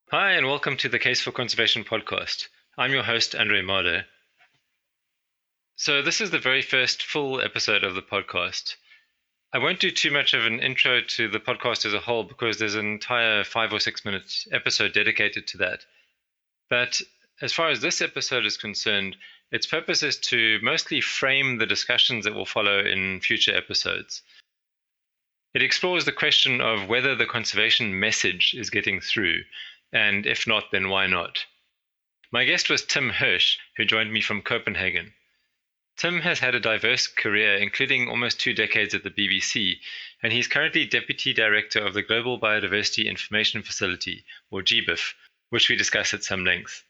Hi, and welcome to the Case for Conservation podcast. I'm your host, Andre Marder. So, this is the very first full episode of the podcast. I won't do too much of an intro to the podcast as a whole because there's an entire 5 or 6 minute episode dedicated to that. But as far as this episode is concerned, its purpose is to mostly frame the discussions that will follow in future episodes. It explores the question of whether the conservation message is getting through, and if not, then why not? My guest was Tim Hirsch, who joined me from Copenhagen. Tim has had a diverse career, including almost 2 decades at the BBC, and he's currently Deputy Director of the Global Biodiversity Information Facility, or GBIF, which we discuss at some length.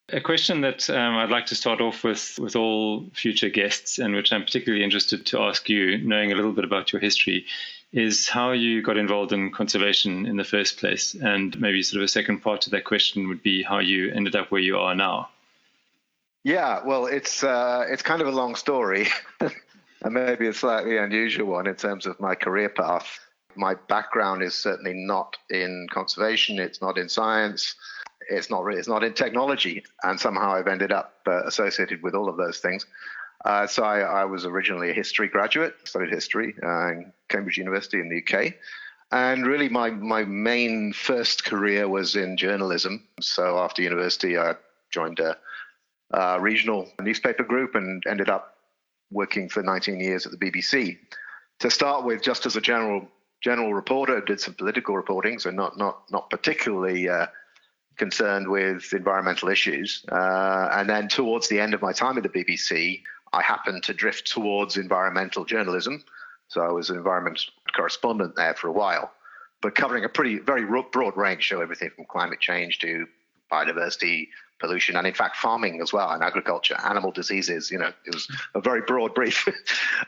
A question that I'd like to start off with all future guests, and which I'm particularly interested to ask you, knowing a little bit about your history, is how you got involved in conservation in the first place. And maybe sort of a second part to that question would be how you ended up where you are now. Yeah, well, it's kind of a long story, and maybe a slightly unusual one in terms of my career path. My background is certainly not in conservation. It's not in science. It's not in technology, and somehow I've ended up associated with all of those things. So I was originally a history graduate, studied history in Cambridge University in the UK, and really my main first career was in journalism. So after university, I joined a regional newspaper group and ended up working for 19 years at the BBC. To start with, just as a general reporter, did some political reporting, so not particularly concerned with environmental issues. And then towards the end of my time at the BBC, I happened to drift towards environmental journalism. So I was an environment correspondent there for a while, but covering a very broad range, so everything from climate change to biodiversity, pollution, and in fact farming as well, and agriculture, animal diseases. It was a very broad brief.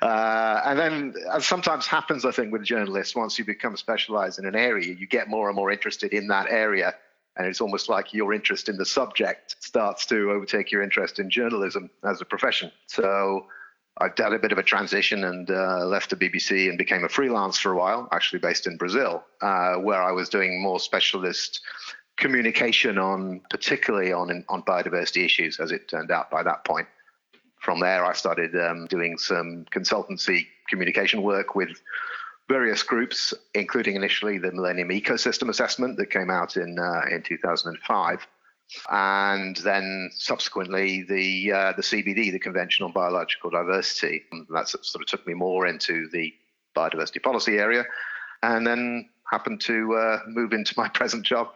And then, as sometimes happens, I think, with journalists, once you become specialized in an area, you get more and more interested in that area. And it's almost like your interest in the subject starts to overtake your interest in journalism as a profession. So I did a bit of a transition and left the BBC and became a freelance for a while, actually based in Brazil, where I was doing more specialist communication particularly on biodiversity issues, as it turned out by that point. From there, I started doing some consultancy communication work with various groups, including initially the Millennium Ecosystem Assessment that came out in 2005, and then subsequently the CBD, the Convention on Biological Diversity. That sort of took me more into the biodiversity policy area, and then happened to move into my present job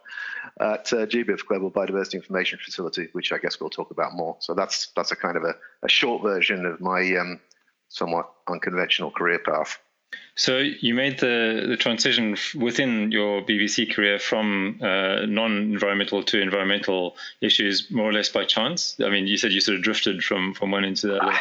at GBIF, Global Biodiversity Information Facility, which I guess we'll talk about more. So that's a kind of a short version of my somewhat unconventional career path. So you made the transition within your BBC career from non-environmental to environmental issues more or less by chance? I mean, you said you sort of drifted from one into the other.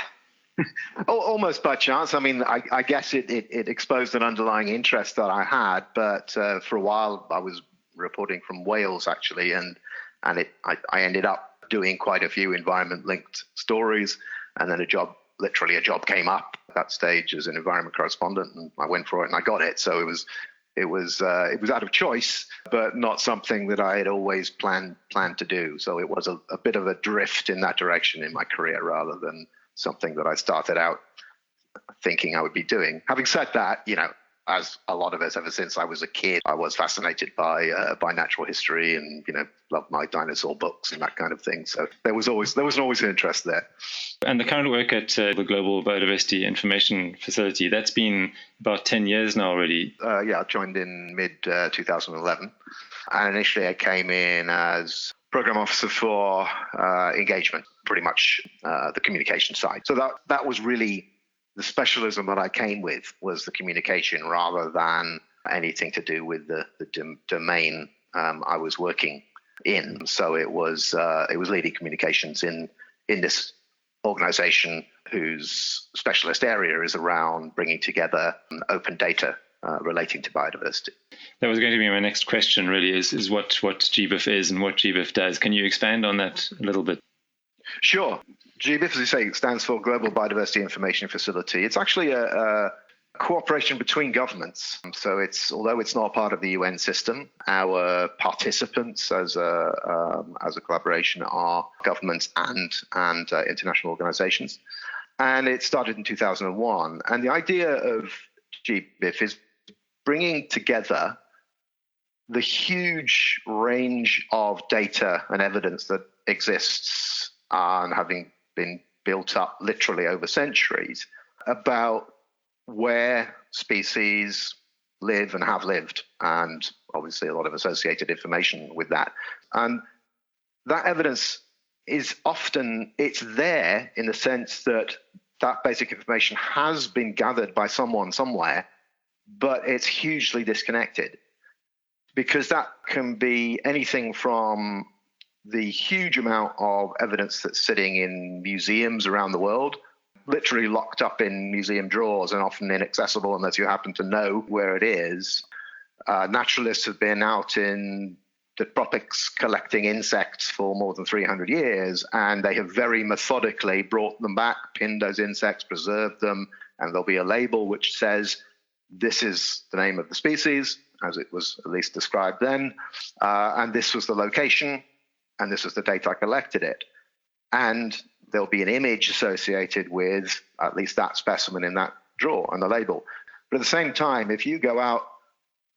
Almost by chance. I mean, I guess it exposed an underlying interest that I had, but for a while I was reporting from Wales, actually, and I ended up doing quite a few environment-linked stories, and then a job came up at that stage as an environment correspondent, and I went for it and I got it. So it was out of choice, but not something that I had always planned to do. So it was a bit of a drift in that direction in my career rather than something that I started out thinking I would be doing. Having said that, as a lot of us, ever since I was a kid, I was fascinated by natural history and loved my dinosaur books and that kind of thing. So there was always an interest there. And the current work at the Global Biodiversity Information Facility, that's been about 10 years now already. I joined in mid 2011, and initially I came in as program officer for engagement, pretty much the communication side. So that was really the specialism that I came with, was the communication rather than anything to do with the domain I was working in. So it was leading communications in this organization whose specialist area is around bringing together open data relating to biodiversity. That was going to be my next question, really, is what GBIF is and what GBIF does. Can you expand on that a little bit? Sure. GBIF, as you say, stands for Global Biodiversity Information Facility. It's actually a cooperation between governments. So although it's not part of the UN system, our participants as a collaboration are governments and international organizations. And it started in 2001. And the idea of GBIF is bringing together the huge range of data and evidence that exists and having been built up literally over centuries about where species live and have lived, and obviously a lot of associated information with that. And that evidence is often, it's there in the sense that that basic information has been gathered by someone somewhere, but it's hugely disconnected, because that can be anything from the huge amount of evidence that's sitting in museums around the world, literally locked up in museum drawers and often inaccessible unless you happen to know where it is. Naturalists have been out in the tropics collecting insects for more than 300 years, and they have very methodically brought them back, pinned those insects, preserved them, and there'll be a label which says, this is the name of the species, as it was at least described then, and this was the location, and this was the date I collected it. And there'll be an image associated with at least that specimen in that drawer and the label. But at the same time, if you go out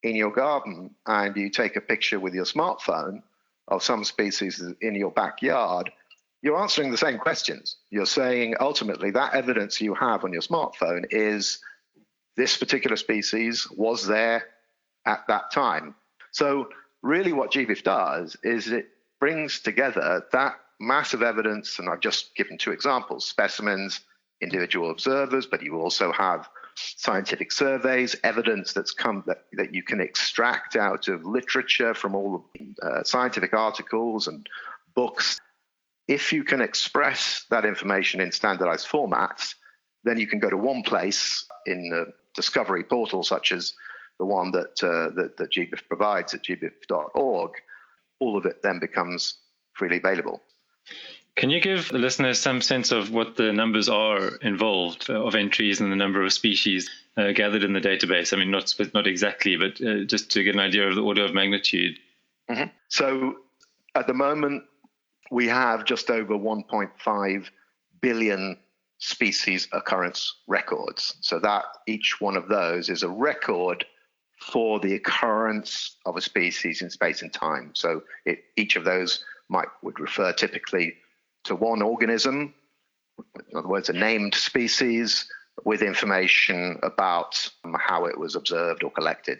in your garden and you take a picture with your smartphone of some species in your backyard, you're answering the same questions. You're saying, ultimately, that evidence you have on your smartphone is this particular species was there at that time. So really what GBIF does is it brings together that massive evidence, and I've just given two examples, specimens, individual observers, but you also have scientific surveys, evidence that's come that you can extract out of literature from all the scientific articles and books. If you can express that information in standardized formats, then you can go to one place in the discovery portal, such as the one that GBIF provides at gbif.org. All of it then becomes freely available. Can you give the listeners some sense of what the numbers are involved of entries and the number of species gathered in the database? I mean, not exactly, but just to get an idea of the order of magnitude. Mm-hmm. So at the moment, we have just over 1.5 billion species occurrence records. So that each one of those is a record for the occurrence of a species in space and time. So each of those would refer typically to one organism, in other words, a named species with information about how it was observed or collected.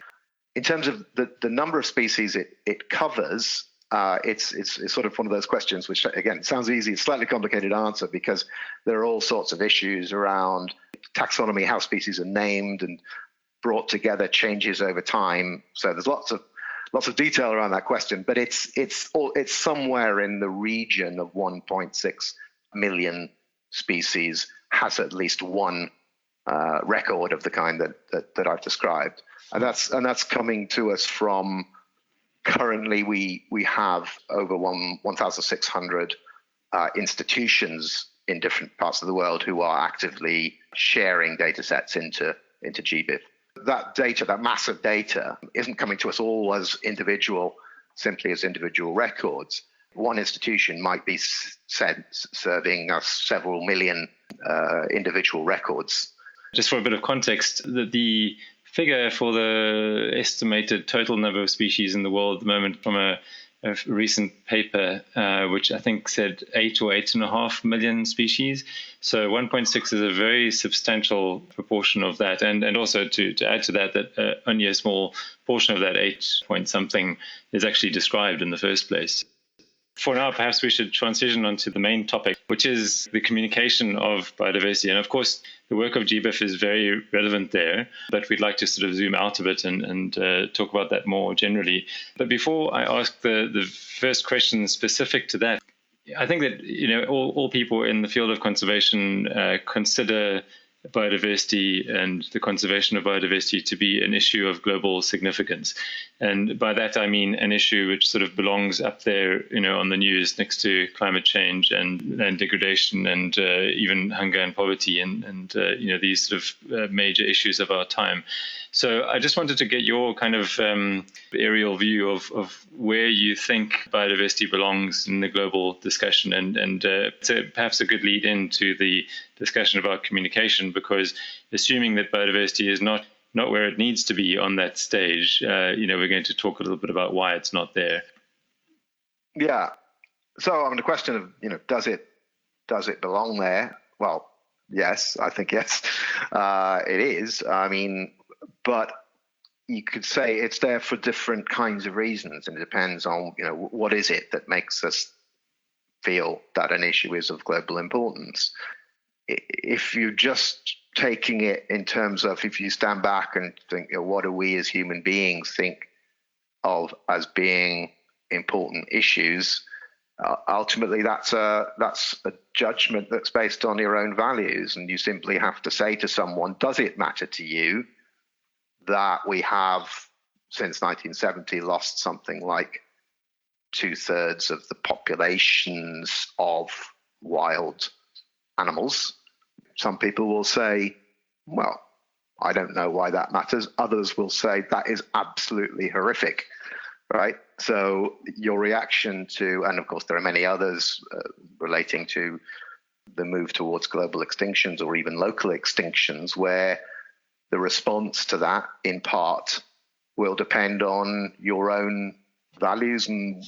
In terms of the number of species it covers, it's sort of one of those questions which, again, sounds easy. It's a slightly complicated answer because there are all sorts of issues around taxonomy, how species are named and brought together, changes over time. So there's lots of detail around that question, but it's somewhere in the region of 1.6 million species has at least one record of the kind that I've described, and that's coming to us from. Currently, we have over 1,600 institutions in different parts of the world who are actively sharing data sets into GBIF. That data, that massive data, isn't coming to us all as simply as individual records. One institution might be serving us several million individual records. Just for a bit of context, the figure for the estimated total number of species in the world at the moment from a recent paper, which I think said 8 or 8.5 million species. So 1.6 is a very substantial proportion of that. And also to add to that only a small portion of that 8 point something is actually described in the first place. For now, perhaps we should transition onto the main topic, which is the communication of biodiversity. And of course, the work of GBIF is very relevant there, but we'd like to sort of zoom out a bit and talk about that more generally. But before I ask the first question specific to that, I think that all people in the field of conservation consider biodiversity and the conservation of biodiversity to be an issue of global significance. And by that, I mean an issue which sort of belongs up there, on the news next to climate change and land degradation and even hunger and poverty and these sort of major issues of our time. So I just wanted to get your kind of aerial view of where you think biodiversity belongs in the global discussion, and so perhaps a good lead into the discussion about communication, because assuming that biodiversity is not where it needs to be on that stage, we're going to talk a little bit about why it's not there. Yeah. So on the question of does it belong there? Well, yes, I think yes, it is. I mean, but you could say it's there for different kinds of reasons, and it depends on what is it that makes us feel that an issue is of global importance. If you're just taking it in terms of, if you stand back and think, what do we as human beings think of as being important issues, ultimately that's a judgment that's based on your own values, and you simply have to say to someone, does it matter to you that we have since 1970 lost something like 2/3 of the populations of wild animals? Some people will say, well, I don't know why that matters. Others will say that is absolutely horrific, right? So your reaction to, and of course there are many others relating to the move towards global extinctions or even local extinctions, where the response to that in part will depend on your own values and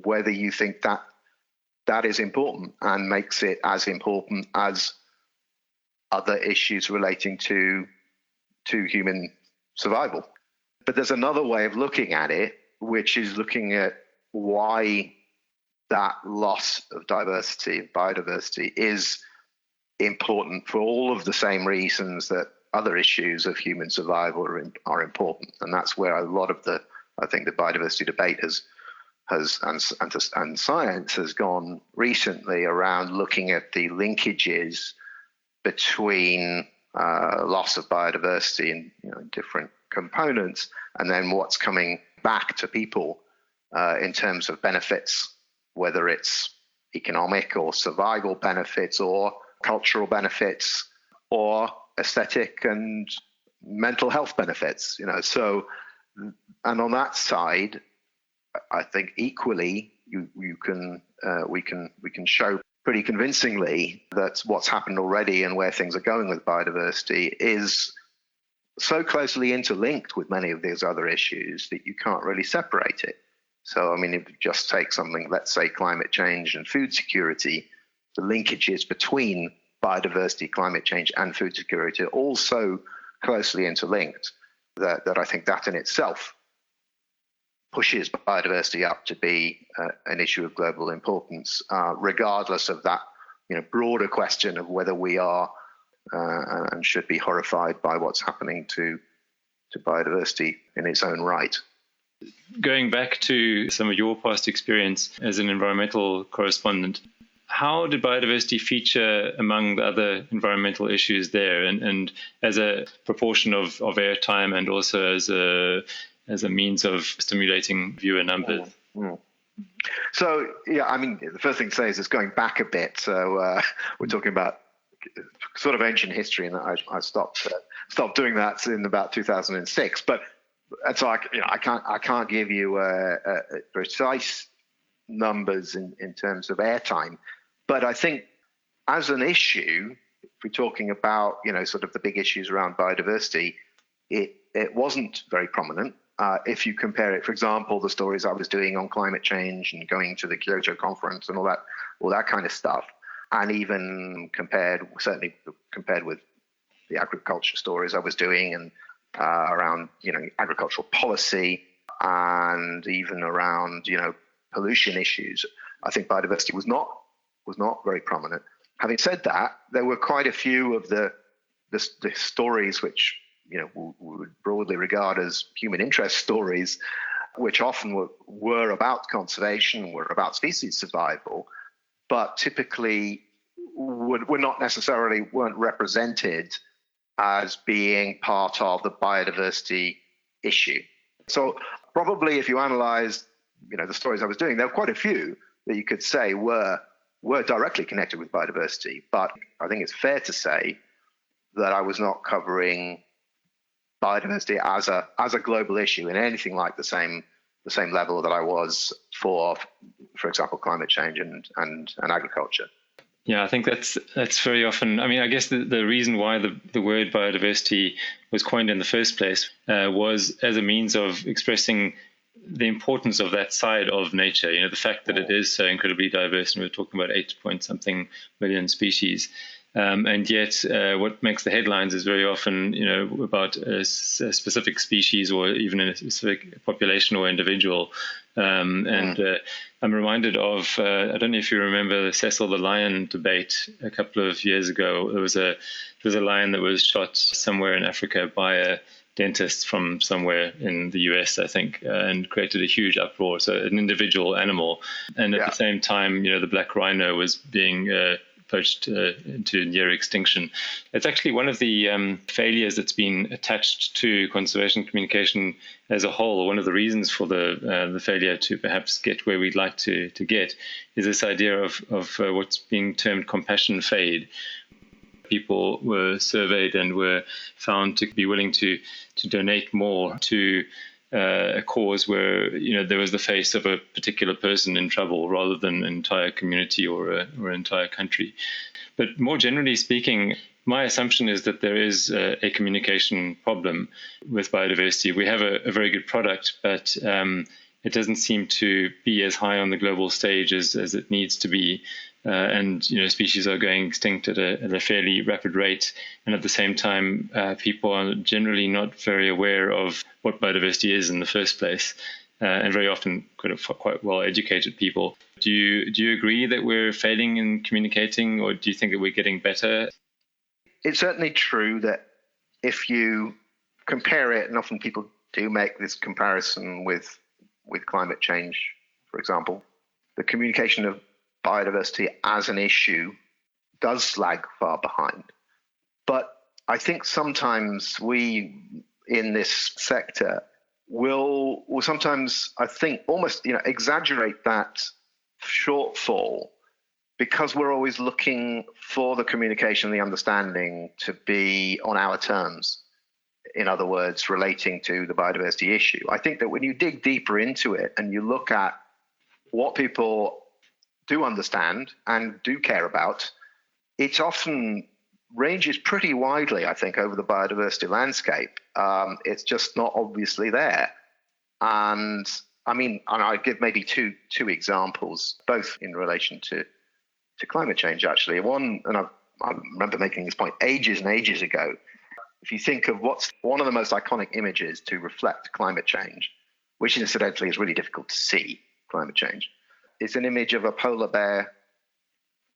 whether you think that is important and makes it as important as other issues relating to human survival. But there's another way of looking at it, which is looking at why that loss of biodiversity is important for all of the same reasons that other issues of human survival are important. And that's where a lot of the biodiversity debate and science has gone recently, around looking at the linkages between loss of biodiversity and different components, and then what's coming back to people in terms of benefits, whether it's economic or survival benefits or cultural benefits or aesthetic and mental health benefits. So, and on that side, I think equally we can show pretty convincingly that what's happened already and where things are going with biodiversity is so closely interlinked with many of these other issues that you can't really separate it. So, I mean, if you just take something, let's say climate change and food security, the linkages between biodiversity, climate change, and food security are all so closely interlinked that I think that in itself pushes biodiversity up to be an issue of global importance, regardless of that broader question of whether we are and should be horrified by what's happening to biodiversity in its own right. Going back to some of your past experience as an environmental correspondent, how did biodiversity feature among the other environmental issues there, and as a proportion of airtime, and also as a means of stimulating viewer numbers? So, yeah, I mean, the first thing to say is it's going back a bit. So we're talking about sort of ancient history, and I stopped doing that in about 2006. But and so I can't give you precise numbers in terms of airtime. But I think as an issue, if we're talking about sort of the big issues around biodiversity, it wasn't very prominent. If you compare it, for example, the stories I was doing on climate change and going to the Kyoto conference and all that kind of stuff, and even compared with the agriculture stories I was doing and around agricultural policy and even around pollution issues, I think biodiversity was not very prominent. Having said that, there were quite a few of the stories which we would broadly regard as human interest stories, which often were about conservation, were about species survival, but typically weren't represented as being part of the biodiversity issue. So probably if you analyze, the stories I was doing, there were quite a few that you could say were directly connected with biodiversity. But I think it's fair to say that I was not covering biodiversity as a global issue in anything like the same level that I was for example, climate change and agriculture. Yeah, I think that's very often. I mean, I guess the reason why the word biodiversity was coined in the first place was as a means of expressing the importance of that side of nature. The fact that it is so incredibly diverse, and we're talking about 8-point-something million species. And yet, what makes the headlines is very often, about a specific species or even a specific population or individual. I'm reminded of, I don't know if you remember the Cecil the lion debate a couple of years ago. There was a lion that was shot somewhere in Africa by a dentist from somewhere in the US, I think, and created a huge uproar. So an individual animal. And at the same time, the black rhino was being poached into near extinction. It's actually one of the failures that's been attached to conservation communication as a whole. One of the reasons for the failure to perhaps get where we'd like to get is this idea of what's being termed compassion fade. People were surveyed and were found to be willing to donate more to a cause where there was the face of a particular person in trouble rather than an entire community or an entire country. But more generally speaking, my assumption is that there is a communication problem with biodiversity. We have a very good product, but it doesn't seem to be as high on the global stage as it needs to be. And species are going extinct at a fairly rapid rate, and at the same time, people are generally not very aware of what biodiversity is in the first place, and very often quite well-educated people. Do you agree that we're failing in communicating, or do you think that we're getting better? It's certainly true that if you compare it, and often people do make this comparison with climate change, for example, the communication of biodiversity as an issue does lag far behind. But I think sometimes we in this sector will sometimes, I think, almost exaggerate that shortfall because we're always looking for the communication, the understanding to be on our terms. In other words, relating to the biodiversity issue. I think that when you dig deeper into it and you look at what people do understand and do care about, it often ranges pretty widely, I think, over the biodiversity landscape. It's just not obviously there. And I'll give maybe two examples, both in relation to climate change, actually. One, and I remember making this point ages and ages ago, if you think of what's one of the most iconic images to reflect climate change, which incidentally is really difficult to see, climate change, it's an image of a polar bear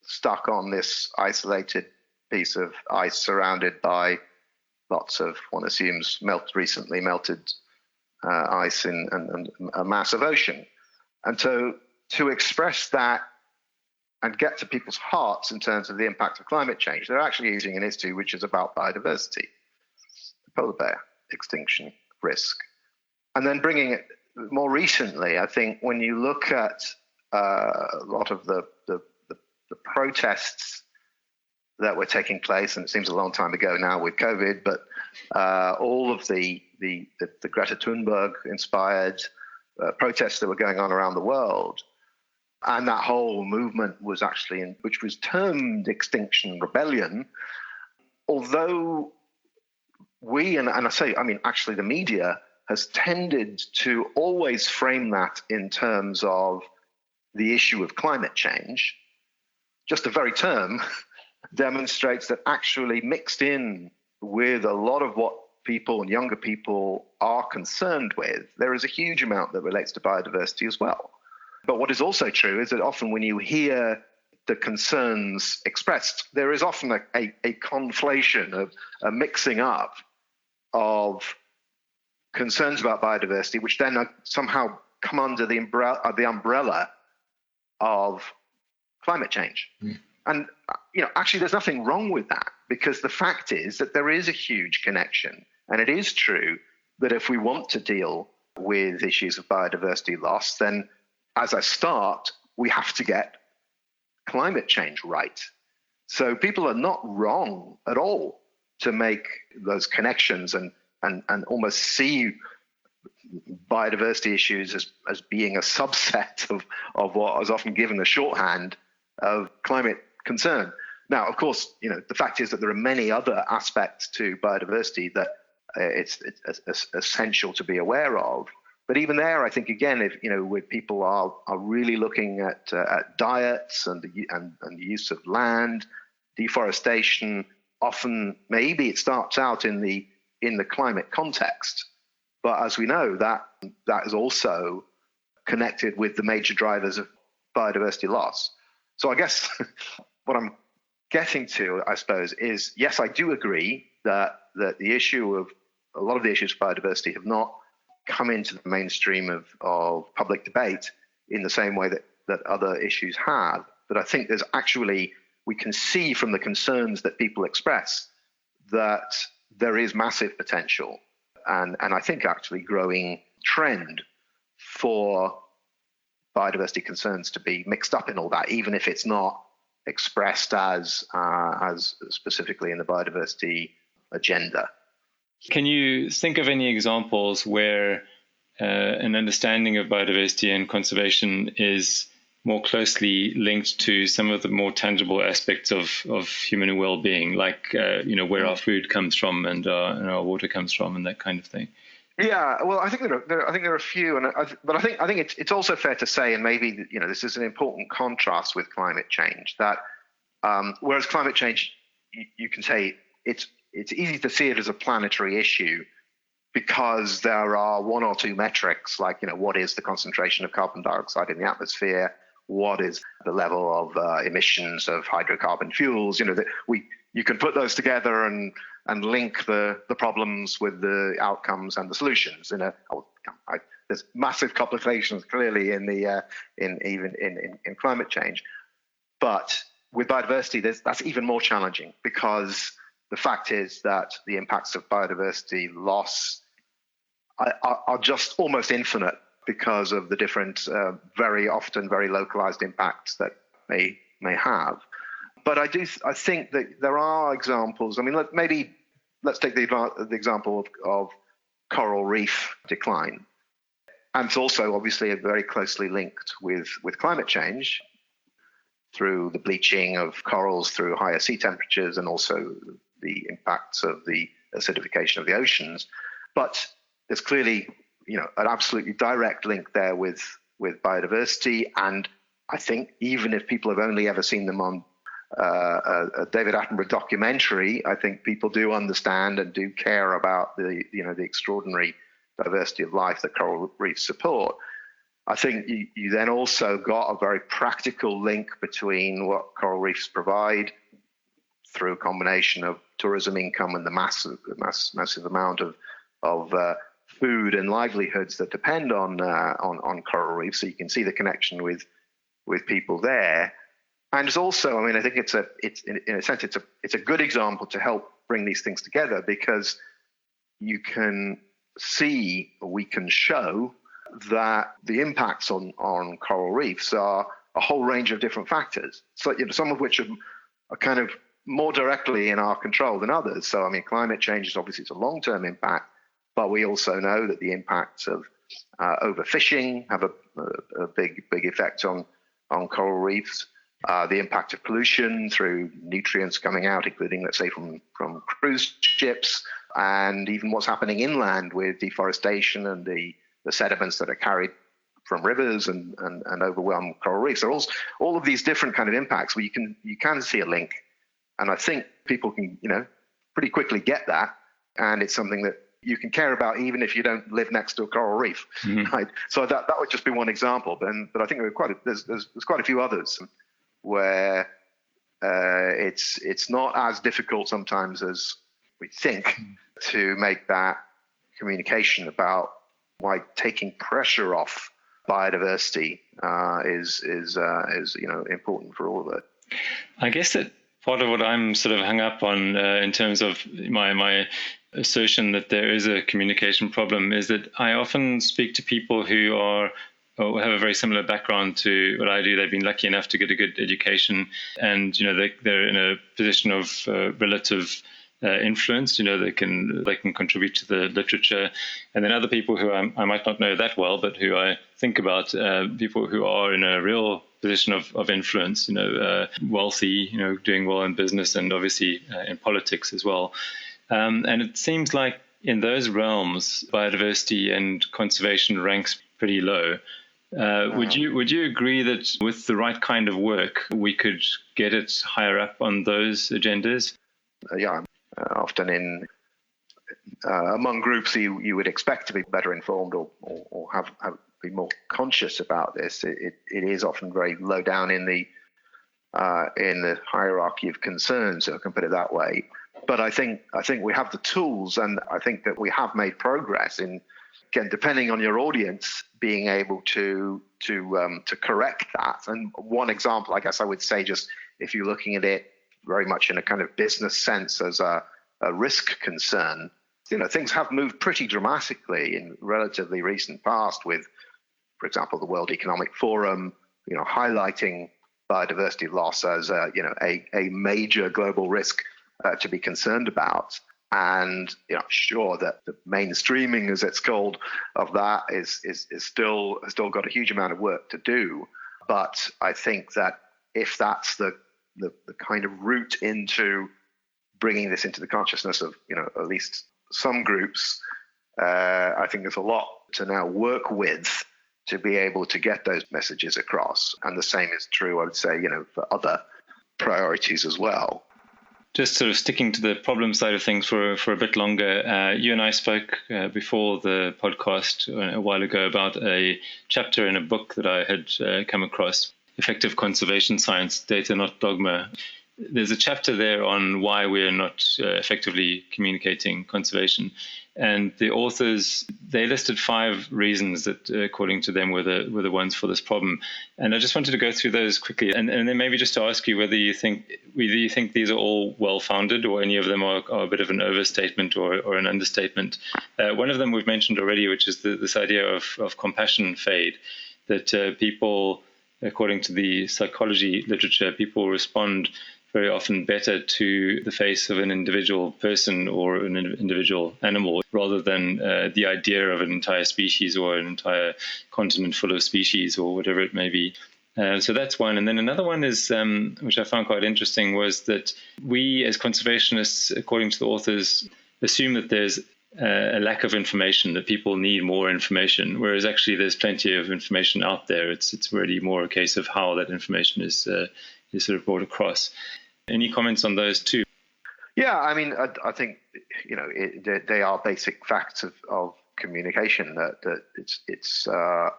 stuck on this isolated piece of ice surrounded by lots of, one assumes, recently melted ice and a massive ocean. And so to express that and get to people's hearts in terms of the impact of climate change, they're actually using an issue which is about biodiversity, the polar bear extinction risk. And then bringing it more recently, I think when you look at a lot of the protests that were taking place, and it seems a long time ago now with COVID, but all of the Greta Thunberg inspired protests that were going on around the world, and that whole movement was actually which was termed Extinction Rebellion, although actually the media has tended to always frame that in terms of the issue of climate change. Just the very term demonstrates that actually mixed in with a lot of what people and younger people are concerned with, there is a huge amount that relates to biodiversity as well. But what is also true is that often when you hear the concerns expressed, there is often a conflation, of a mixing up of concerns about biodiversity, which then somehow come under the umbrella of climate change. And actually there's nothing wrong with that, because the fact is that there is a huge connection. And it is true that if we want to deal with issues of biodiversity loss, then as a start, we have to get climate change right. So people are not wrong at all to make those connections and almost see biodiversity issues as being a subset of what is often given the shorthand of climate concern. Now, of course, the fact is that there are many other aspects to biodiversity that it's essential to be aware of. But even there, I think, again, if where people are really looking at diets and the use of land, deforestation, often maybe it starts out in the climate context, but as we know, that is also connected with the major drivers of biodiversity loss. So I guess what I'm getting to, I suppose, is yes, I do agree that the issue of a lot of the issues of biodiversity have not come into the mainstream of public debate in the same way that other issues have. But I think there's actually, we can see from the concerns that people express that there is massive potential and I think actually growing trend for biodiversity concerns to be mixed up in all that, even if it's not expressed as specifically in the biodiversity agenda. Can you think of any examples where an understanding of biodiversity and conservation is more closely linked to some of the more tangible aspects of human well-being, like where our food comes from and our water comes from and that kind of thing? Yeah, well, I think there are a few, but I think it's also fair to say, and maybe this is an important contrast with climate change, that whereas climate change, you can say it's easy to see it as a planetary issue because there are one or two metrics, like what is the concentration of carbon dioxide in the atmosphere, what is the level of emissions of hydrocarbon fuels, that you can put those together and link the problems with the outcomes and the solutions. There's massive complications clearly in climate change, but with biodiversity, that's even more challenging, because the fact is that the impacts of biodiversity loss are just almost infinite because of the different, very often very localized impacts that may have. But I think that there are examples. I mean, let's take the example of coral reef decline. And it's also obviously very closely linked with climate change through the bleaching of corals, through higher sea temperatures, and also the impacts of the acidification of the oceans. But there's clearly, an absolutely direct link there with biodiversity. And I think even if people have only ever seen them on a David Attenborough documentary, I think people do understand and do care about the extraordinary diversity of life that coral reefs support. I think you then also got a very practical link between what coral reefs provide through a combination of tourism income and the massive amount of food and livelihoods that depend on coral reefs. So you can see the connection with people there. And it's also, I think it's in a sense it's a good example to help bring these things together, because you can see, or we can show, that the impacts on coral reefs are a whole range of different factors. So some of which are kind of more directly in our control than others. So climate change is obviously it's a long-term impact, but we also know that the impacts of overfishing have a big effect on coral reefs. The impact of pollution through nutrients coming out, including, let's say, from cruise ships, and even what's happening inland with deforestation and the sediments that are carried from rivers and overwhelm coral reefs. There are all of these different kind of impacts where you can see a link, and I think people can pretty quickly get that, and it's something that you can care about even if you don't live next to a coral reef. Mm-hmm. Right? So that would just be one example. But I think there's quite a few others where it's not as difficult sometimes as we think to make that communication about why taking pressure off biodiversity is important for all of it. I guess that part of what I'm sort of hung up on in terms of my assertion that there is a communication problem is that I often speak to people who are or have a very similar background to what I do. They've been lucky enough to get a good education, and they're in a position of relative influence. They can contribute to the literature, and then other people who I might not know that well, but who I think about, people who are in a real position of influence. Wealthy, doing well in business, and obviously in politics as well. And it seems like in those realms, biodiversity and conservation ranks pretty low. Would you agree that with the right kind of work, we could get it higher up on those agendas? Yeah, often among groups you would expect to be better informed or have be more conscious about this. It is often very low down in the hierarchy of concerns, so I can put it that way. But I think we have the tools, and I think that we have made progress in, again, depending on your audience, being able to correct that. And one example, I guess I would say, just if you're looking at it very much in a kind of business sense as a risk concern, things have moved pretty dramatically in relatively recent past with, for example, the World Economic Forum, highlighting biodiversity loss as a major global risk to be concerned about. And sure that the mainstreaming, as it's called, of that is still got a huge amount of work to do. But I think that if that's the kind of route into bringing this into the consciousness of at least some groups, I think there's a lot to now work with to be able to get those messages across. And the same is true, I would say, for other priorities as well. Just sort of sticking to the problem side of things for a bit longer, you and I spoke before the podcast a while ago about a chapter in a book that I had come across, Effective Conservation Science, Data Not Dogma. There's a chapter there on why we're not effectively communicating conservation. And the authors, they listed 5 reasons that, according to them, were the ones for this problem. And I just wanted to go through those quickly, and then maybe just to ask you whether you think these are all well-founded, or any of them are a bit of an overstatement or an understatement. One of them we've mentioned already, which is this idea of compassion fade, that people, according to the psychology literature, people respond very often better to the face of an individual person or an individual animal rather than the idea of an entire species or an entire continent full of species or whatever it may be. So that's one. And then another one is, which I found quite interesting, was that we as conservationists, according to the authors, assume that there's a lack of information, that people need more information, whereas actually there's plenty of information out there. It's really more a case of how that information is sort of brought across. Any comments on those two? Yeah, I mean, I think they are basic facts of communication. That it's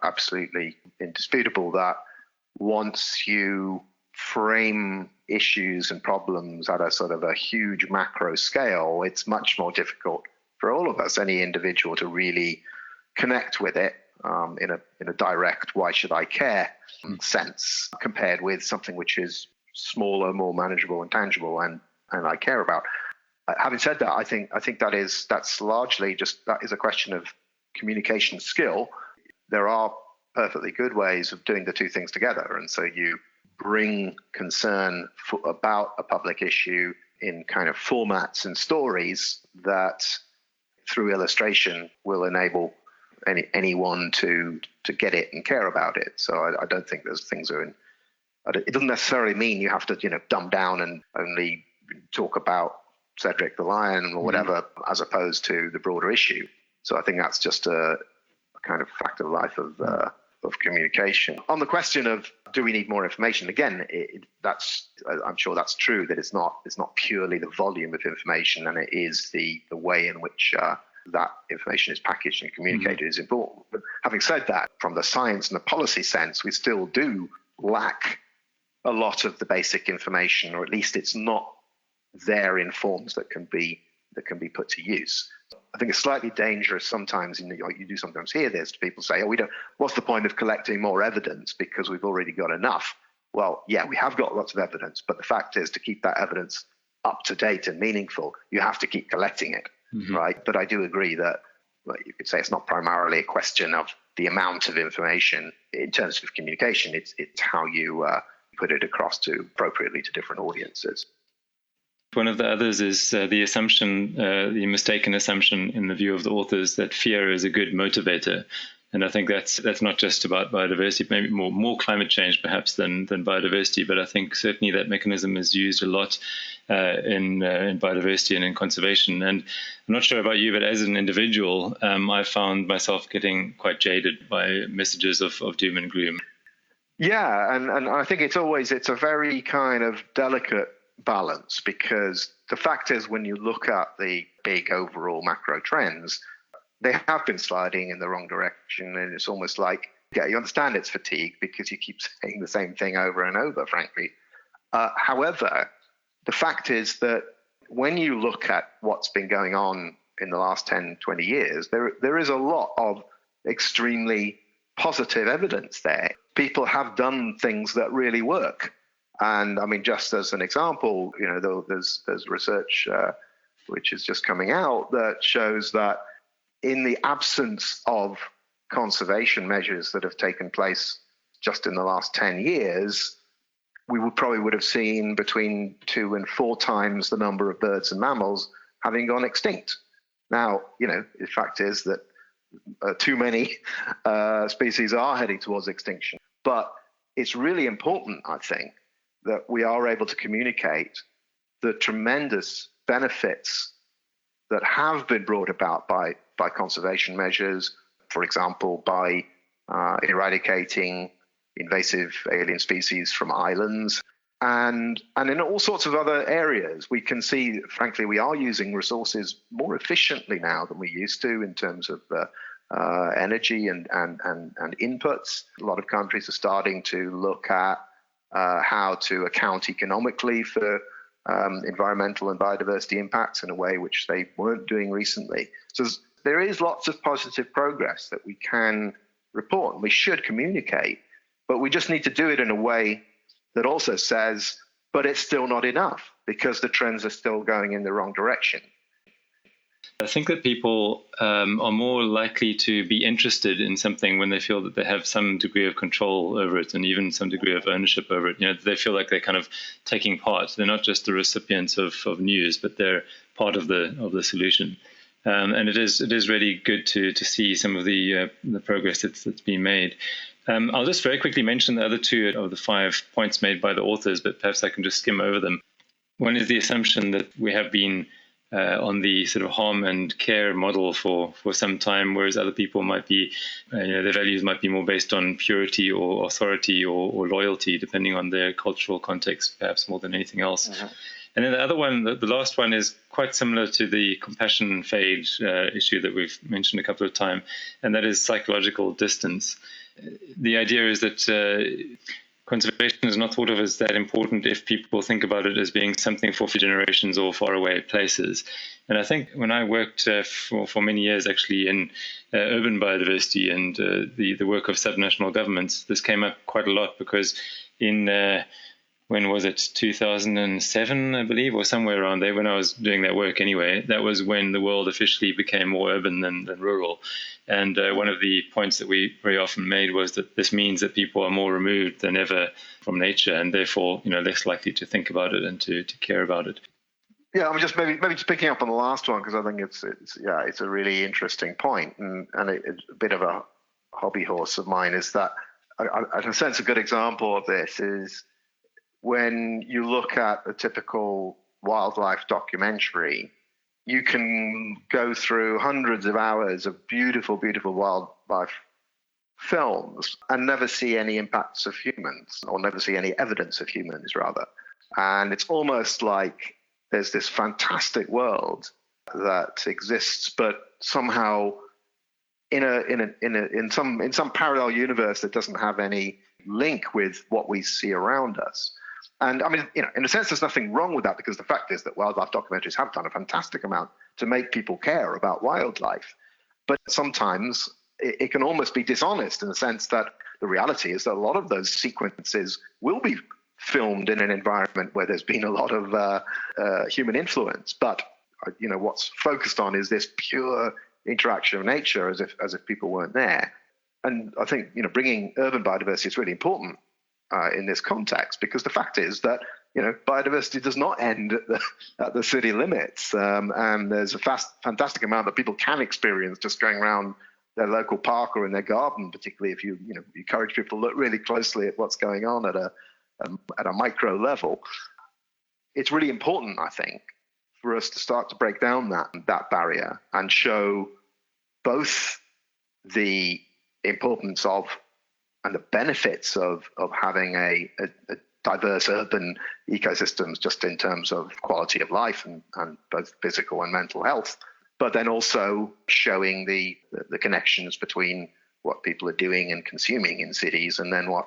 absolutely indisputable that once you frame issues and problems at a sort of a huge macro scale, it's much more difficult for all of us, any individual, to really connect with it in a direct "why should I care" sense, compared with something which is smaller, more manageable and tangible, and I care about. Having said that, I think that's largely just, that is a question of communication skill. There are perfectly good ways of doing the two things together, and so you bring concern about a public issue in kind of formats and stories that, through illustration, will enable anyone to get it and care about it. So I don't think those things are in. It doesn't necessarily mean you have to, dumb down and only talk about Cedric the lion or whatever, as opposed to the broader issue. So I think that's just a kind of fact of life of communication. On the question of do we need more information, again, I'm sure that's true, that it's not purely the volume of information, and it is the way in which that information is packaged and communicated is important. But having said that, from the science and the policy sense, we still do lack a lot of the basic information, or at least it's not there in forms that can be put to use. I think it's slightly dangerous sometimes. You do sometimes hear this, people say, what's the point of collecting more evidence because we've already got enough? Well, yeah, we have got lots of evidence, but the fact is, to keep that evidence up to date and meaningful, you have to keep collecting it, right? But I do agree that you could say it's not primarily a question of the amount of information in terms of communication. It's how you put it across appropriately to different audiences. One of the others is the assumption, the mistaken assumption in the view of the authors that fear is a good motivator. And I think that's not just about biodiversity, maybe more climate change perhaps than biodiversity, but I think certainly that mechanism is used a lot in biodiversity and in conservation. And I'm not sure about you, but as an individual, I found myself getting quite jaded by messages of doom and gloom. Yeah, and I think it's a very kind of delicate balance, because the fact is, when you look at the big overall macro trends, they have been sliding in the wrong direction, and it's almost like, you understand it's fatigue because you keep saying the same thing over and over, frankly. However, the fact is that when you look at what's been going on in the last 10, 20 years, there is a lot of extremely positive evidence there. People have done things that really work. And I mean, just as an example, there's research which is just coming out that shows that in the absence of conservation measures that have taken place just in the last 10 years, we would have seen between 2 and 4 times the number of birds and mammals having gone extinct. Now, the fact is that too many species are heading towards extinction. But it's really important, I think, that we are able to communicate the tremendous benefits that have been brought about by conservation measures, for example, by eradicating invasive alien species from islands, and in all sorts of other areas. We can see, frankly, we are using resources more efficiently now than we used to in terms of energy and inputs. A lot of countries are starting to look at how to account economically for environmental and biodiversity impacts in a way which they weren't doing recently. So there is lots of positive progress that we can report and we should communicate, but we just need to do it in a way that also says, but it's still not enough because the trends are still going in the wrong direction. I think that people are more likely to be interested in something when they feel that they have some degree of control over it and even some degree of ownership over it. They feel like they're kind of taking part. They're not just the recipients of news, but they're part of the solution. And it is really good to see some of the progress that's been made. I'll just very quickly mention the other 2 of the 5 points made by the authors, but perhaps I can just skim over them. One is the assumption that we have been on the sort of harm and care model for some time, whereas other people might be, their values might be more based on purity or authority or loyalty, depending on their cultural context, perhaps more than anything else. Mm-hmm. And then the other one, the last one, is quite similar to the compassion fade issue that we've mentioned a couple of times, and that is psychological distance. The idea is that conservation is not thought of as that important if people think about it as being something for future generations or faraway places. And I think when I worked for many years actually in urban biodiversity and the work of subnational governments, this came up quite a lot because in when was it, 2007, I believe, or somewhere around there, when I was doing that work anyway, that was when the world officially became more urban than rural. And one of the points that we very often made was that this means that people are more removed than ever from nature and therefore, less likely to think about it and to care about it. Yeah, I'm just maybe just picking up on the last one because I think it's a really interesting point, and it's a bit of a hobby horse of mine is that in a sense a good example of this is when you look at a typical wildlife documentary. You can go through hundreds of hours of beautiful, beautiful wildlife films and never see any impacts of humans, or never see any evidence of humans, rather. And it's almost like there's this fantastic world that exists, but somehow in some parallel universe that doesn't have any link with what we see around us. And I mean, in a sense, there's nothing wrong with that, because the fact is that wildlife documentaries have done a fantastic amount to make people care about wildlife. But sometimes it can almost be dishonest in the sense that the reality is that a lot of those sequences will be filmed in an environment where there's been a lot of human influence. But what's focused on is this pure interaction of nature, as if people weren't there. And I think bringing urban biodiversity is really important in this context, because the fact is that biodiversity does not end at the city limits, and there's a fantastic amount that people can experience just going around their local park or in their garden, particularly if you encourage people to look really closely at what's going on at a micro level. It's really important, I think, for us to start to break down that barrier and show both the importance of and the benefits of having a diverse urban ecosystems, just in terms of quality of life and both physical and mental health, but then also showing the connections between what people are doing and consuming in cities, and then what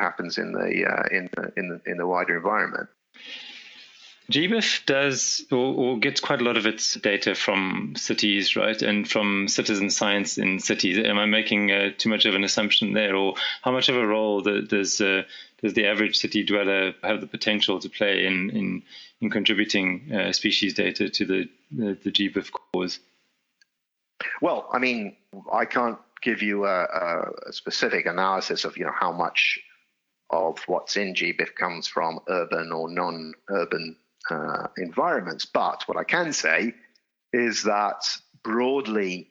happens in the wider environment. GBIF does or gets quite a lot of its data from cities, right, and from citizen science in cities. Am I making too much of an assumption there, or how much of a role does the average city dweller have the potential to play in contributing species data to the GBIF cause? Well, I mean, I can't give you a specific analysis of how much of what's in GBIF comes from urban or non-urban environments. But what I can say is that broadly,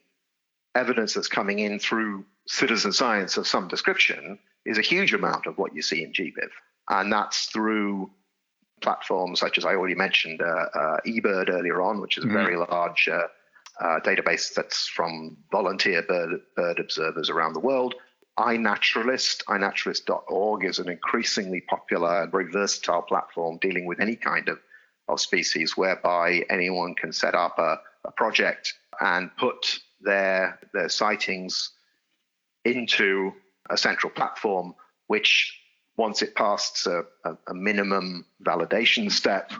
evidence that's coming in through citizen science of some description is a huge amount of what you see in GBIF. And that's through platforms such as I already mentioned, eBird earlier on, which is a very large database that's from volunteer bird observers around the world. iNaturalist.org is an increasingly popular and very versatile platform dealing with any kind of species, whereby anyone can set up a project and put their sightings into a central platform, which once it passes a minimum validation step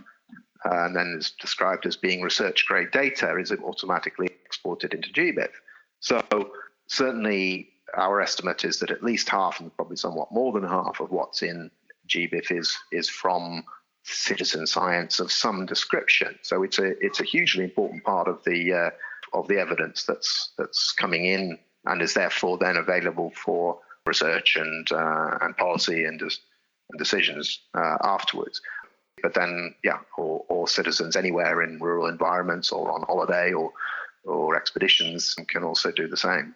and then is described as being research grade data, is automatically exported into GBIF. So certainly our estimate is that at least half, and probably somewhat more than half, of what's in GBIF is from citizen science of some description. So it's a hugely important part of the evidence that's coming in, and is therefore then available for research and policy and decisions afterwards. But then, or citizens anywhere in rural environments or on holiday or expeditions can also do the same.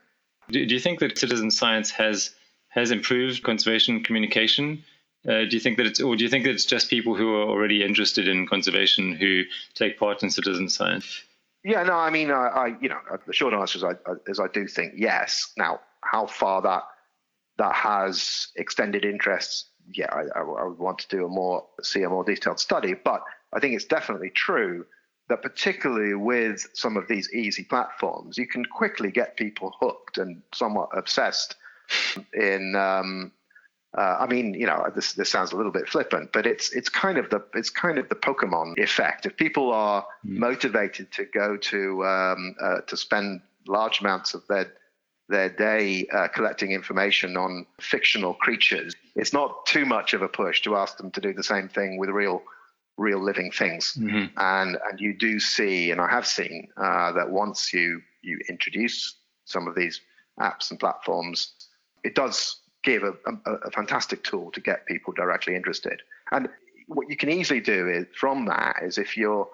Do you think that citizen science has improved conservation communication? Do you think that it's just people who are already interested in conservation who take part in citizen science? Yeah, no, I mean, the short answer is I do think yes. Now, how far that has extended interests, I would want to see a more detailed study. But I think it's definitely true that particularly with some of these easy platforms, you can quickly get people hooked and somewhat obsessed in. This sounds a little bit flippant, but it's kind of the Pokemon effect. If people are motivated to go to spend large amounts of their day collecting information on fictional creatures, it's not too much of a push to ask them to do the same thing with real living things. Mm-hmm. And you do see, and I have seen, that once you introduce some of these apps and platforms, it does give a fantastic tool to get people directly interested. And what you can easily do from that is if you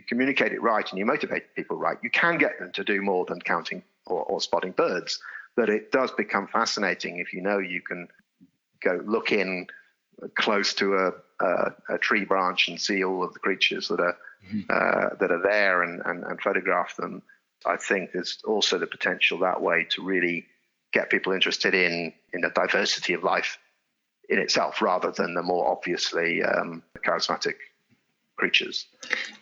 communicate it right and you motivate people right, you can get them to do more than counting or spotting birds. But it does become fascinating if you can go look in close to a tree branch and see all of the creatures that are there and photograph them. I think there's also the potential that way to really get people interested in the diversity of life in itself, rather than the more obviously charismatic creatures.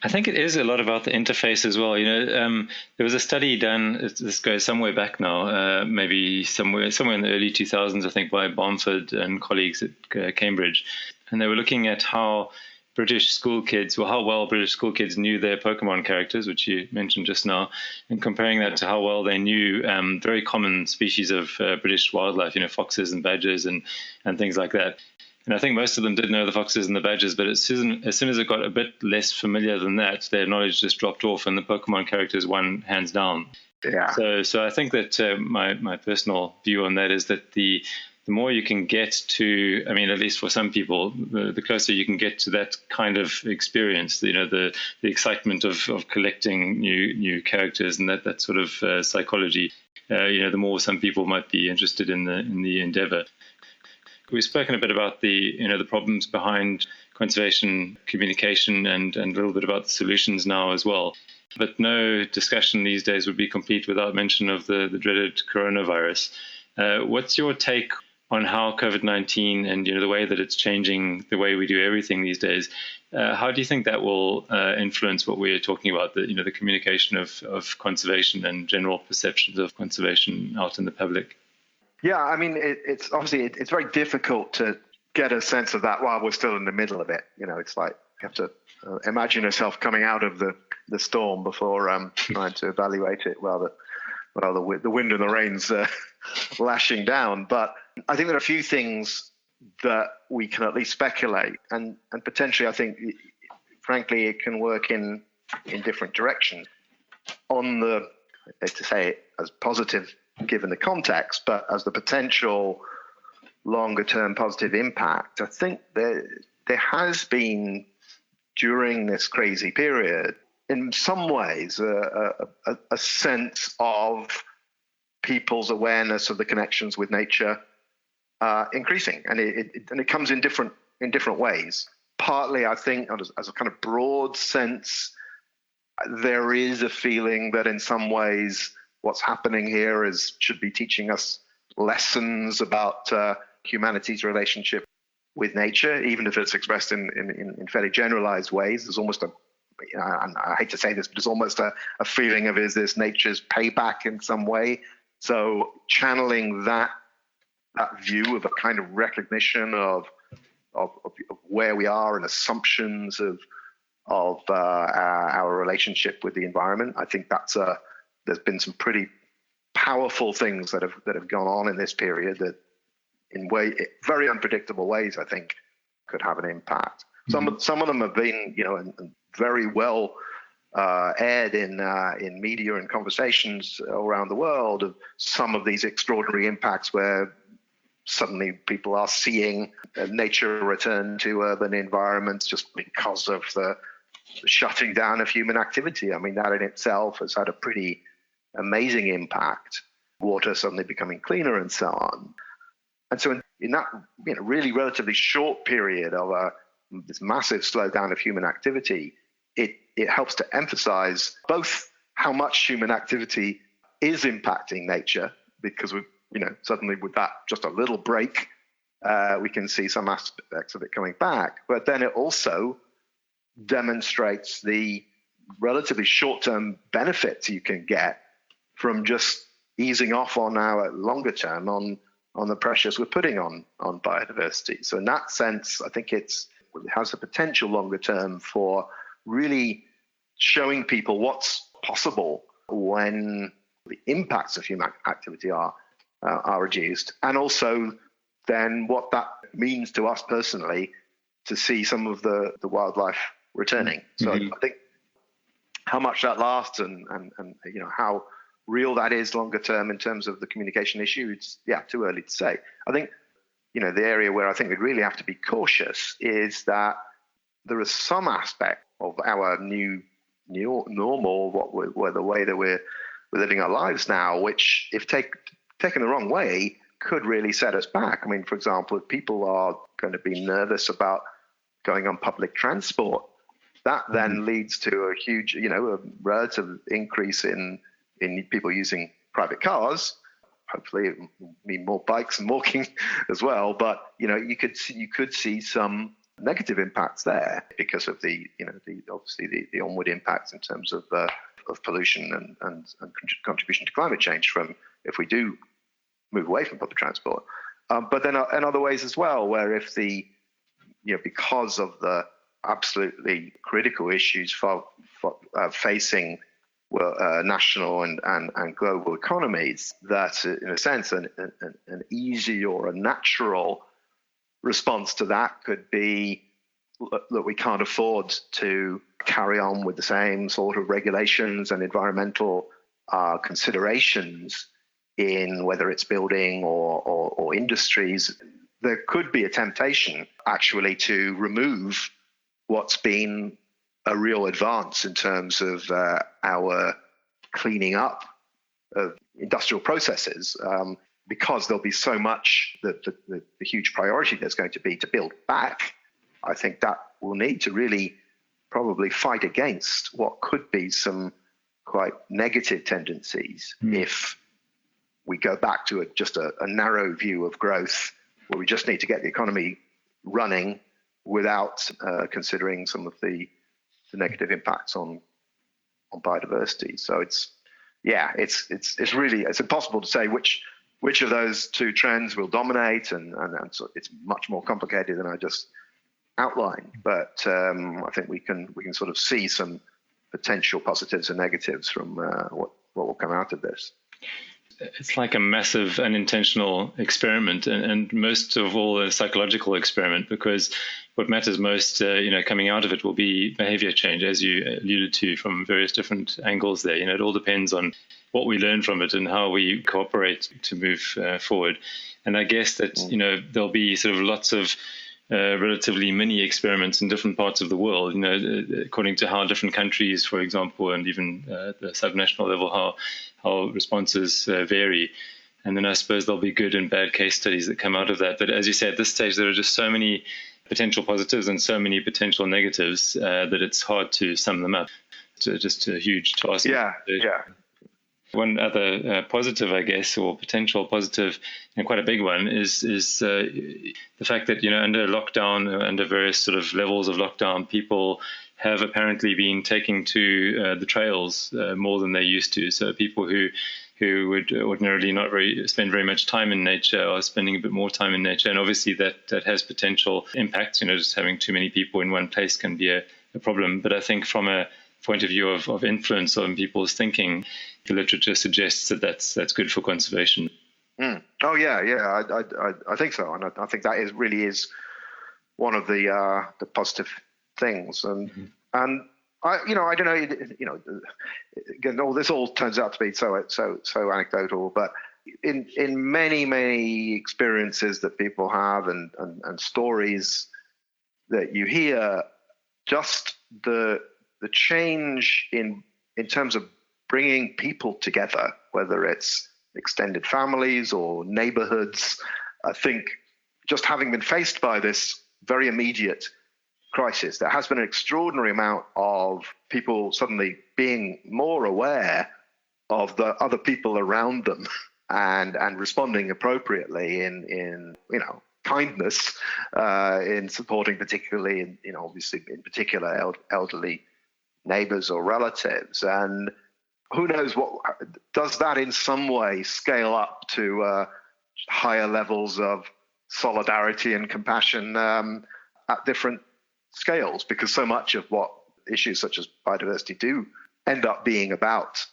I think it is a lot about the interface as well. There was a study done, this goes some way back now, maybe somewhere in the early 2000s, I think, by Bamford and colleagues at Cambridge. And they were looking at how British school kids, how well British school kids knew their Pokemon characters, which you mentioned just now, and comparing that to how well they knew very common species of British wildlife, foxes and badgers and things like that. And I think most of them did know the foxes and the badgers, but as soon as it got a bit less familiar than that, their knowledge just dropped off, and the Pokemon characters won hands down. Yeah. So I think that my personal view on that is that the more you can get to, at least for some people, the closer you can get to that kind of experience, the excitement of collecting new characters and that sort of psychology, the more some people might be interested in the endeavor. We've spoken a bit about the problems behind conservation communication and a little bit about the solutions now as well. But no discussion these days would be complete without mention of the dreaded coronavirus. What's your take on how COVID-19 and the way that it's changing the way we do everything these days? How do you think that will influence what we're talking about, the communication of conservation and general perceptions of conservation out in the public? Yeah, it's obviously it's very difficult to get a sense of that while we're still in the middle of it. It's like you have to imagine yourself coming out of the storm before trying to evaluate it while the wind and the rain's lashing down. But I think there are a few things that we can at least speculate, and potentially I think, frankly, it can work in different directions. On the, to say it as positive given the context, but as the potential longer-term positive impact, I think there has been, during this crazy period, in some ways, a sense of people's awareness of the connections with nature increasing, and it comes in different ways. Partly, I think, as a kind of broad sense, there is a feeling that in some ways what's happening here should be teaching us lessons about humanity's relationship with nature, even if it's expressed in fairly generalized ways. There's almost and I hate to say this, but there's almost a feeling of, is this nature's payback in some way? So channeling that view of a kind of recognition of where we are and assumptions of our relationship with the environment. I think there's been some pretty powerful things that have gone on in this period that, in very unpredictable ways, I think, could have an impact. Mm-hmm. Some of them have been, and very well aired in media and conversations around the world, of some of these extraordinary impacts where suddenly people are seeing nature return to urban environments just because of the shutting down of human activity. That in itself has had a pretty amazing impact. Water suddenly becoming cleaner and so on. And so in that really relatively short period of this massive slowdown of human activity, it helps to emphasize both how much human activity is impacting nature, because we suddenly with that just a little break, we can see some aspects of it coming back. But then it also demonstrates the relatively short-term benefits you can get from just easing off on our longer term on the pressures we're putting on biodiversity. So in that sense, I think it has the potential longer term for really showing people what's possible when the impacts of human activity are reduced, and also then what that means to us personally to see some of the wildlife returning. So I think how much that lasts and how real that is longer term in terms of the communication issue, it's too early to say. I think the area where I think we really have to be cautious is that there is some aspect of our new normal, the way that we're living our lives now, which, if taken the wrong way, could really set us back. For example, if people are going to be nervous about going on public transport, that then leads to a huge, a relative increase in people using private cars. Hopefully it will mean more bikes and walking as well. But, you could see some negative impacts there because of the onward impacts in terms of pollution and contribution to climate change from if we do move away from public transport. But then in other ways as well, where if because of the absolutely critical issues facing national and global economies, that in a sense an easy or a natural response to that could be that we can't afford to carry on with the same sort of regulations and environmental considerations in whether it's building or industries. There could be a temptation actually to remove what's been a real advance in terms of our cleaning up of industrial processes, because there'll be so much that the huge priority there's going to be to build back. I think that will need to really probably fight against what could be some quite negative tendencies if we go back to just a narrow view of growth where we just need to get the economy running without considering some of the negative impacts on biodiversity. So it's impossible to say which of those two trends will dominate, and so it's much more complicated than I just outlined. But I think we can sort of see some potential positives and negatives from what will come out of this. It's like a massive unintentional experiment, and most of all a psychological experiment, because what matters most, coming out of it will be behavior change, as you alluded to from various different angles there. It all depends on what we learn from it and how we cooperate to move forward. And I guess that, there'll be sort of lots of relatively mini experiments in different parts of the world, according to how different countries, for example, and even the subnational level, how responses vary. And then I suppose there'll be good and bad case studies that come out of that. But as you say, at this stage, there are just so many potential positives and so many potential negatives that it's hard to sum them up. It's just a huge task. Yeah. One other positive, I guess, or potential positive, and quite a big one, is the fact that, under lockdown, under various sort of levels of lockdown, people have apparently been taking to the trails more than they used to. So people who would ordinarily not spend very much time in nature are spending a bit more time in nature. And obviously that has potential impacts. Just having too many people in one place can be a problem. But I think from a point of view of influence on people's thinking, the literature suggests that that's good for conservation. Oh yeah, I think so, and I think that really is one of the positive things, and I don't know, again, this all turns out to be so anecdotal, but in many experiences that people have and stories that you hear, just the change in terms of bringing people together, whether it's extended families or neighborhoods. I think just having been faced by this very immediate crisis, there has been an extraordinary amount of people suddenly being more aware of the other people around them and responding appropriately in kindness, in supporting particularly, obviously in particular elderly neighbors or relatives. And who knows what does that in some way scale up to higher levels of solidarity and compassion at different scales, because so much of what issues such as biodiversity do end up being about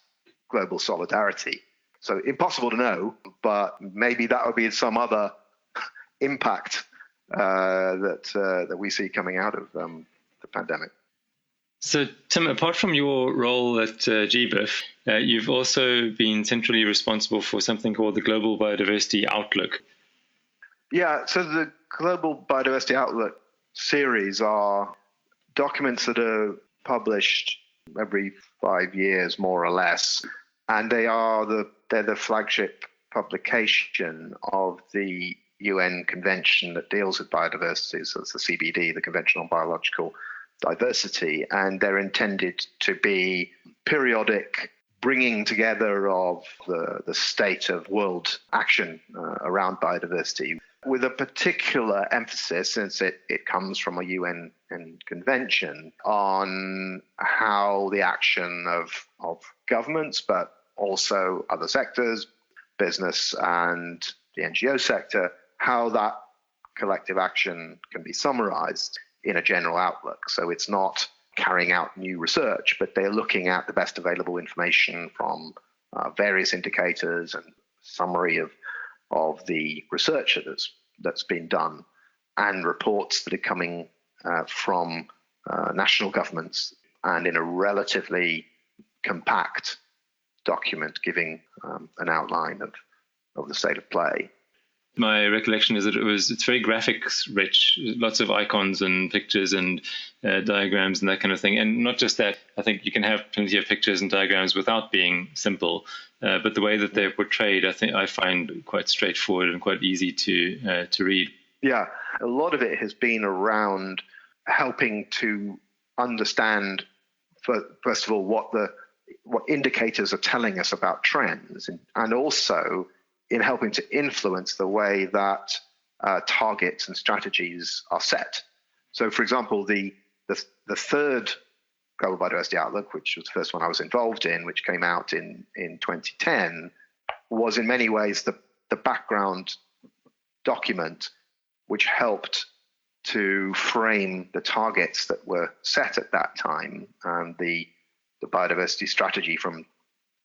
global solidarity. So impossible to know, but maybe that would be some other impact that we see coming out of the pandemic. So, Tim, apart from your role at GBIF, you've also been centrally responsible for something called the Global Biodiversity Outlook. Yeah, so the Global Biodiversity Outlook series are documents that are published every 5 years, more or less, and they're the flagship publication of the UN convention that deals with biodiversity. So it's the CBD, the Convention on Biological Diversity, and they're intended to be periodic bringing together of the state of world action around biodiversity, with a particular emphasis, since it comes from a UN convention, on how the action of governments, but also other sectors, business and the NGO sector, how that collective action can be summarized in a general outlook. So it's not carrying out new research, but they're looking at the best available information from various indicators and summary of the research that's been done, and reports that are coming from national governments, and in a relatively compact document giving an outline of the state of play. My recollection is that it's very graphics rich, lots of icons and pictures and diagrams and that kind of thing. And not just that, I think you can have plenty of pictures and diagrams without being simple. But the way that they're portrayed, I find quite straightforward and quite easy to read. Yeah, a lot of it has been around helping to understand, first of all, what indicators are telling us about trends, and also in helping to influence the way that targets and strategies are set. So, for example, the third Global Biodiversity Outlook, which was the first one I was involved in, which came out in 2010, was in many ways the background document which helped to frame the targets that were set at that time, and the biodiversity strategy from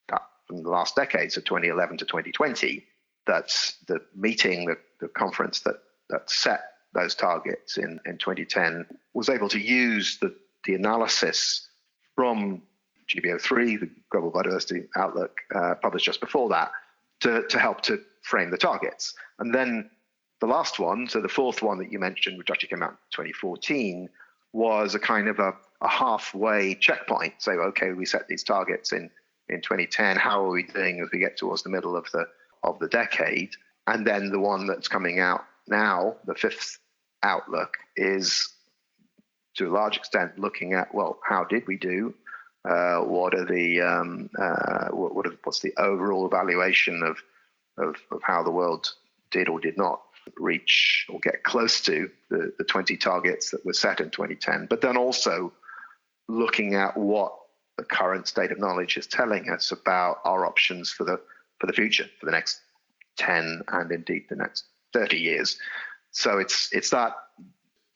the last decade, so 2011 to 2020. That's the meeting, the conference that set those targets in 2010, was able to use the analysis from GBO3, the Global Biodiversity Outlook, published just before that, to help to frame the targets. And then the last one, so the fourth one that you mentioned, which actually came out in 2014, was a kind of a halfway checkpoint. So, okay, we set these targets in 2010. How are we doing as we get towards the middle of the decade? And then the one that's coming out now, the fifth outlook, is to a large extent looking at, well, how did we do? What's the overall evaluation of how the world did or did not reach or get close to the 20 targets that were set in 2010, but then also looking at what the current state of knowledge is telling us about our options for the future, for the next 10 and indeed the next 30 years. So it's that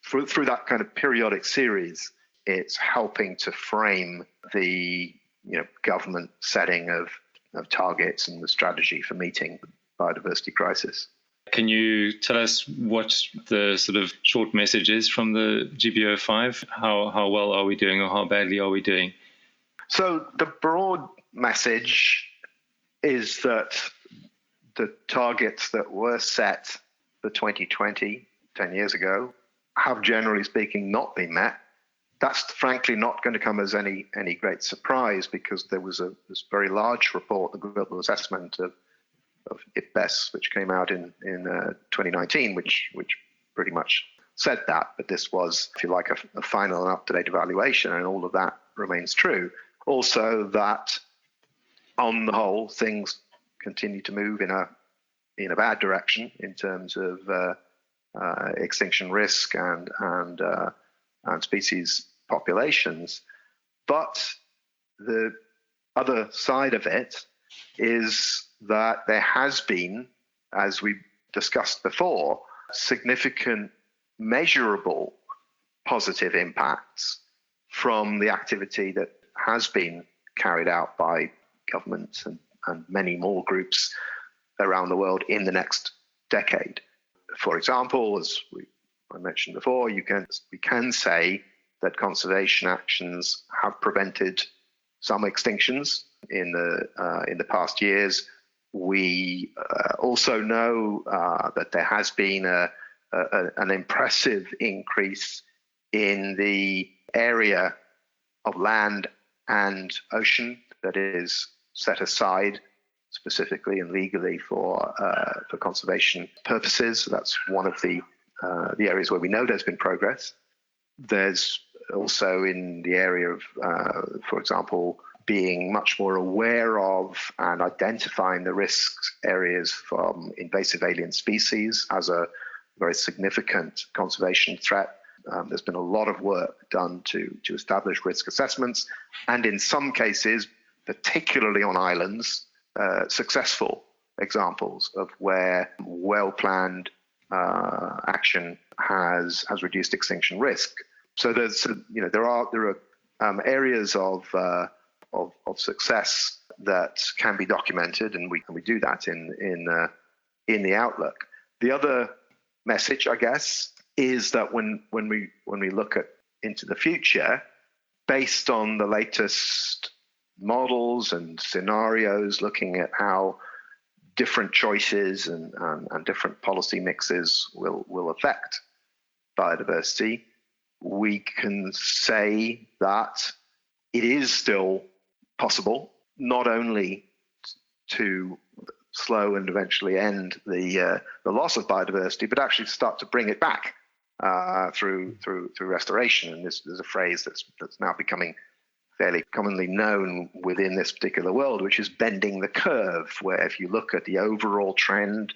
through that kind of periodic series, it's helping to frame the government setting of targets and the strategy for meeting the biodiversity crisis. Can you tell us what the sort of short message is from the GBO5? How well are we doing, or how badly are we doing? So the broad message is that the targets that were set for 2020, 10 years ago, have generally speaking not been met. That's frankly not going to come as any great surprise, because there was this very large report, the Global Assessment of IPBES, which came out in 2019, which pretty much said that. But this was, if you like, a final and up-to-date evaluation, and all of that remains true. Also, that on the whole, things continue to move in a bad direction in terms of extinction risk and species populations. But the other side of it is that there has been, as we discussed before, significant measurable positive impacts from the activity that has been carried out by governments and many more groups around the world in the next decade. For example, as I mentioned before, we can say that conservation actions have prevented some extinctions in the past years. We also know that there has been an impressive increase in the area of land and ocean that is set aside specifically and legally for conservation purposes. So that's one of the areas where we know there's been progress. There's also in the area of, for example, being much more aware of and identifying the risk areas from invasive alien species as a very significant conservation threat. There's been a lot of work done to establish risk assessments, and in some cases, particularly on islands, successful examples of where well-planned action has reduced extinction risk. So there are areas of success that can be documented, and we do that in the Outlook. The other message, I guess, is that when we look into the future, based on the latest models and scenarios, looking at how different choices and different policy mixes will affect biodiversity, we can say that it is still possible not only to slow and eventually end the loss of biodiversity, but actually start to bring it back through restoration. And there's a phrase that's now becoming fairly commonly known within this particular world, which is bending the curve, where if you look at the overall trend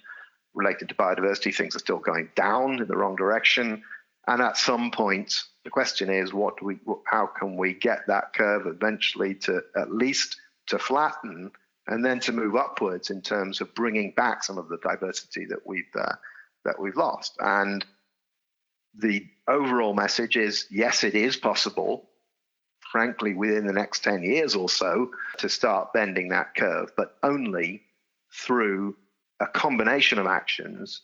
related to biodiversity, things are still going down in the wrong direction. And at some point, the question is, how can we get that curve eventually to at least to flatten, and then to move upwards in terms of bringing back some of the diversity that we've lost. And the overall message is, yes, it is possible, frankly, within the next 10 years or so, to start bending that curve, but only through a combination of actions,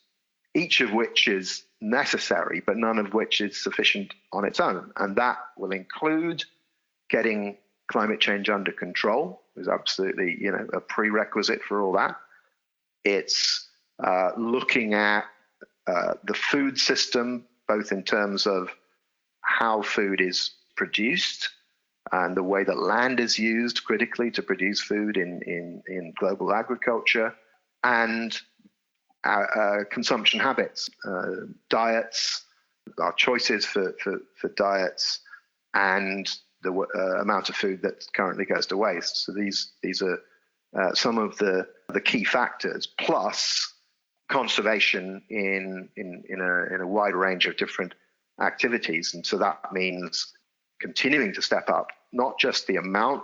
each of which is necessary, but none of which is sufficient on its own. And that will include getting climate change under control, is absolutely a prerequisite for all that. It's looking at the food system, both in terms of how food is produced and the way that land is used critically to produce food in global agriculture, and consumption habits, diets, our choices for diets, and the amount of food that currently goes to waste. So these are some of the key factors, plus conservation in a wide range of different activities. And so that means continuing to step up not just the amount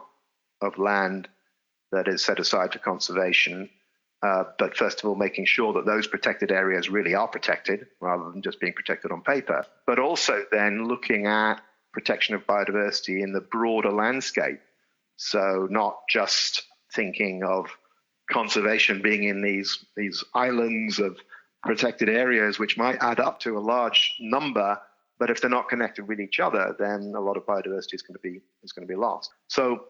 of land that is set aside for conservation, but first of all, making sure that those protected areas really are protected rather than just being protected on paper, but also then looking at protection of biodiversity in the broader landscape. So not just thinking of conservation being in these islands of protected areas, which might add up to a large number, but if they're not connected with each other, then a lot of biodiversity is going to be lost. So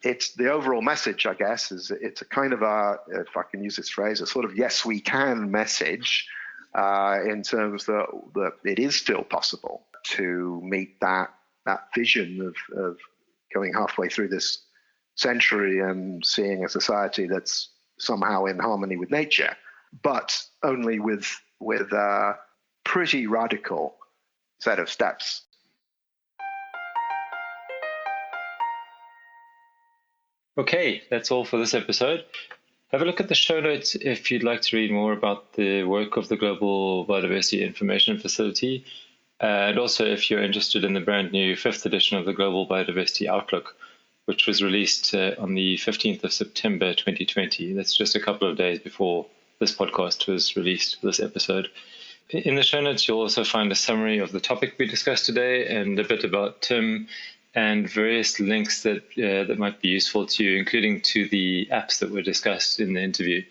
it's the overall message, I guess, is it's a kind of if I can use this phrase, a sort of yes we can message in terms that it is still possible to meet that vision of going halfway through this century and seeing a society that's somehow in harmony with nature, but only with a pretty radical set of steps. Okay, that's all for this episode. Have a look at the show notes if you'd like to read more about the work of the Global Biodiversity Information Facility, and also if you're interested in the brand new 5th edition of the Global Biodiversity Outlook, which was released on the 15th of September 2020. That's just a couple of days before this podcast was released, this episode. In the show notes, you'll also find a summary of the topic we discussed today and a bit about Tim, and various links that might be useful to you, including to the apps that were discussed in the interview.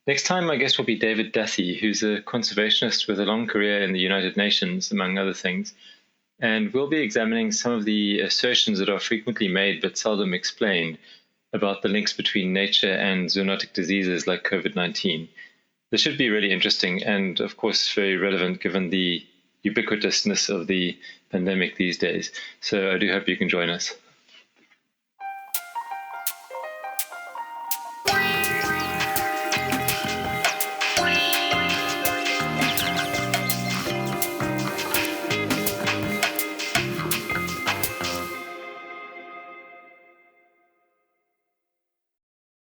Next time, my guest will be David Duthie, who's a conservationist with a long career in the United Nations, among other things. And we'll be examining some of the assertions that are frequently made but seldom explained about the links between nature and zoonotic diseases like COVID-19. This should be really interesting and, of course, very relevant given the ubiquitousness of the pandemic these days. So I do hope you can join us.